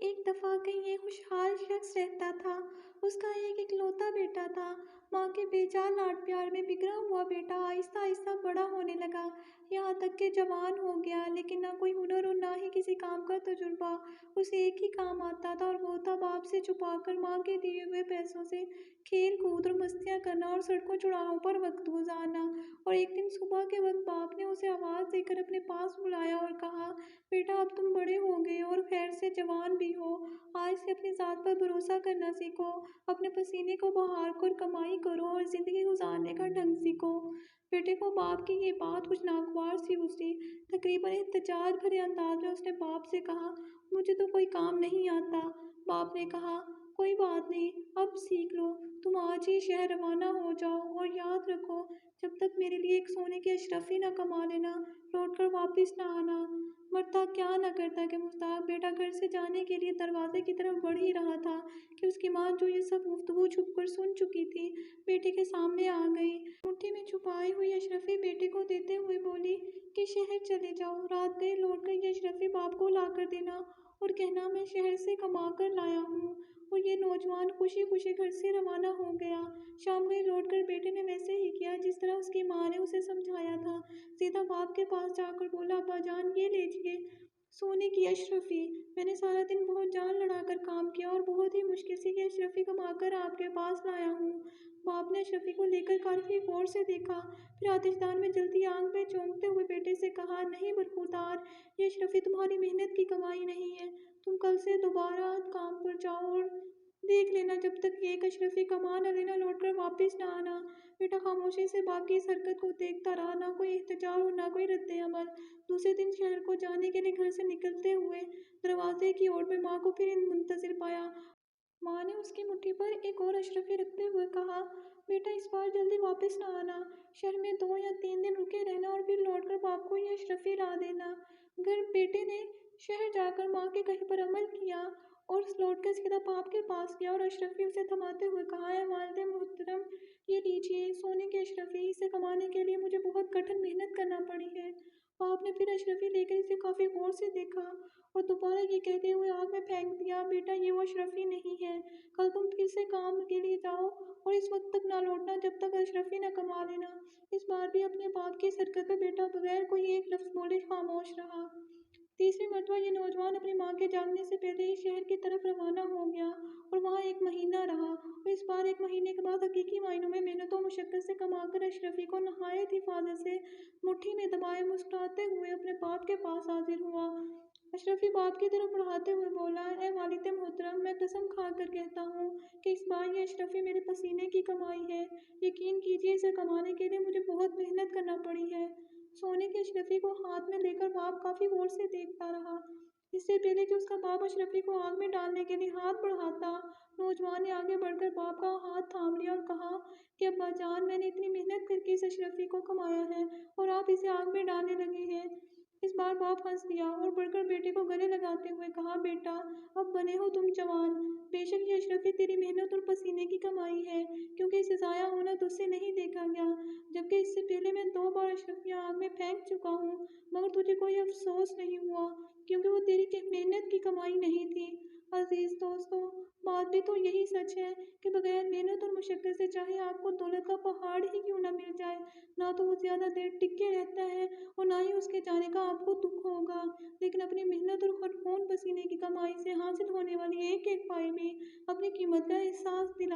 ایک دفعہ کہیں ایک خوشحال شخص رہتا تھا۔ اس کا ایک اکلوتا بیٹا تھا۔ ماں کے بے جان لاڈ پیار میں بگڑا ہوا بیٹا آہستہ آہستہ بڑا ہونے لگا، یہاں تک کہ جوان ہو گیا، لیکن نہ کوئی ہنر اور نہ ہی کسی کام کا تجربہ۔ اسے ایک ہی کام آتا تھا اور وہ تھا باپ سے چھپا کر ماں کے دیے ہوئے پیسوں سے کھیل کود اور مستیاں کرنا اور سڑکوں چوراہوں پر وقت گزارنا۔ اور ایک دن صبح کے وقت باپ نے اسے آواز دے کر اپنے پاس بلایا اور کہا، بیٹا اب تم بڑے ہو گئے اور خیر سے جوان بھی ہو، آج سے اپنی ذات پر بھروسہ کرنا سیکھو، اپنے پسینے کو بہار کر کمائی کرو اور زندگی گزارنے کا ڈھنگ سیکھو۔ بیٹے کو باپ کی یہ بات کچھ ناگوار سی گزری۔ تقریباً احتجاج بھرے انداز میں اس نے باپ سے کہا، مجھے تو کوئی کام نہیں آتا۔ باپ نے کہا، کوئی بات نہیں، اب سیکھ لو، تم آج ہی شہر روانہ ہو جاؤ اور یاد رکھو جب تک میرے لیے ایک سونے کی اشرفی نہ کما لینا، لوٹ کر واپس نہ آنا۔ مرتا کیا نہ کرتا کہ مشتاق بیٹا گھر سے جانے کے لیے دروازے کی طرف بڑھ ہی رہا تھا کہ اس کی ماں جو یہ سب گفتگو چھپ کر سن چکی تھی، بیٹے کے سامنے آ گئی۔ مٹھی میں چھپائی ہوئی اشرفی بیٹے کو دیتے ہوئے بولی کہ شہر چلے جاؤ، رات گئے لوٹ کر یہ اشرفی باپ کو لا کر دینا اور کہنا میں شہر سے کما کر لایا ہوں۔ اور یہ نوجوان خوشی خوشی گھر سے روانہ ہو گیا۔ شام گئے لوٹ کر بیٹے نے ویسے ہی کیا جس طرح اس کی ماں نے اسے سمجھایا تھا، سیدھا باپ کے پاس جا کر بولا، ابا جان یہ لیجئے سونے کی اشرفی، میں نے سارا دن بہت جان لڑا کر کام کیا اور بہت ہی مشکل سے یہ اشرفی کما کر آپ کے پاس لایا ہوں۔ باپ نے اشرفی کو لے کر کافی غور سے دیکھا، پھر آتشدان میں جلتی آنکھ میں چونکتے ہوئے بیٹے سے کہا، نہیں برخوردار، یہ اشرفی تمہاری محنت کی کمائی نہیں ہے، تم کل سے دوبارہ کام پر جاؤ اور دیکھ لینا جب تک ایک اشرفی کما نہ لینا لوٹ کر واپس نہ آنا۔ بیٹا خاموشی سے باپ کی اس حرکت کو دیکھتا رہا، نہ کوئی احتجاج اور نہ کوئی رد عمل۔ دوسرے دن شہر کو جانے کے لیے گھر سے نکلتے ہوئے دروازے کی اوٹ میں ماں کو پھر منتظر پایا۔ ماں نے اس کی مٹھی پر ایک اور اشرفی رکھتے ہوئے کہا، بیٹا اس بار جلدی واپس نہ آنا، شہر میں 2 یا 3 دن رکے رہنا اور پھر لوٹ کر باپ کو یہ اشرفی لا دینا۔ بیٹے نے شہر جا کر ماں کے کہے پر عمل کیا اور لوٹ کر سیدھا باپ کے پاس گیا اور اشرفی اسے تھماتے ہوئے کہا، اے والد محترم، یہ لیجئے سونے کی اشرفی، اسے کمانے کے لیے مجھے بہت کٹھن محنت کرنا پڑی ہے۔ باپ نے پھر اشرفی لے کر اسے کافی غور سے دیکھا اور دوبارہ یہ کہتے ہوئے آگ میں پھینک دیا، بیٹا یہ وہ اشرفی نہیں ہے، کل تم پھر سے کام کے لیے جاؤ اور اس وقت تک نہ لوٹنا جب تک اشرفی نہ کما لینا۔ اس بار بھی اپنے باپ کی اس حرکت پر بیٹا بغیر کوئی ایک لفظ بولے خاموش رہا۔ تیسری مرتبہ یہ نوجوان اپنی ماں کے جاگنے سے پہلے ہی شہر کی طرف روانہ ہو گیا اور وہاں 1 مہینہ رہا، اور اس بار 1 مہینے کے بعد حقیقی معنوں میں محنت و مشقت سے کما کر اشرفی کو نہایت حفاظت سے مٹھی میں دبائے مسکراتے ہوئے اپنے باپ کے پاس حاضر ہوا۔ اشرفی باپ کی طرف بڑھاتے ہوئے بولا، اے والد محترم، میں قسم کھا کر کہتا ہوں کہ اس بار یہ اشرفی میرے پسینے کی کمائی ہے، یقین کیجئے اسے کمانے کے لیے مجھے بہت محنت کرنا پڑی ہے۔ سونے کی اشرفی کو ہاتھ میں لے کر باپ کافی غور سے دیکھتا رہا۔ اس سے پہلے کہ اس کا باپ اشرفی کو آگ میں ڈالنے کے لیے ہاتھ بڑھاتا، نوجوان نے آگے بڑھ کر باپ کا ہاتھ تھام لیا اور کہا کہ ابا جان، میں نے اتنی محنت کر کے اس اشرفی کو کمایا ہے اور آپ اسے آگ میں ڈالنے لگے ہیں۔ اس بار باپ ہنس دیا اور بڑھ کر بیٹے کو گلے لگاتے ہوئے کہا، بیٹا اب بنے ہو تم جوان، بے شک یہ اشرفی تیری محنت اور پسینے کی کمائی ہے، کیونکہ اسے ضائع ہونا تجھ سے نہیں دیکھا گیا، جبکہ اس سے پہلے میں 2 بار اشرفیاں آگ میں پھینک چکا ہوں، مگر تجھے کوئی افسوس نہیں ہوا، کیونکہ وہ تیری محنت کی کمائی نہیں تھی۔ عزیز دوستو، بات بھی تو یہی سچ ہے کہ بغیر محنت اور مشقت سے چاہے آپ کو دولت کا پہاڑ ہی کیوں نہ مل جائے، نہ تو وہ زیادہ دیر ٹک کے رہتا ہے اور نہ ہی اس کے جانے کا آپ کو دکھ ہوگا، لیکن اپنی محنت اور خون پسینے کی کمائی سے حاصل ہونے والی ایک ایک پائی میں اپنی قیمت کا احساس دلا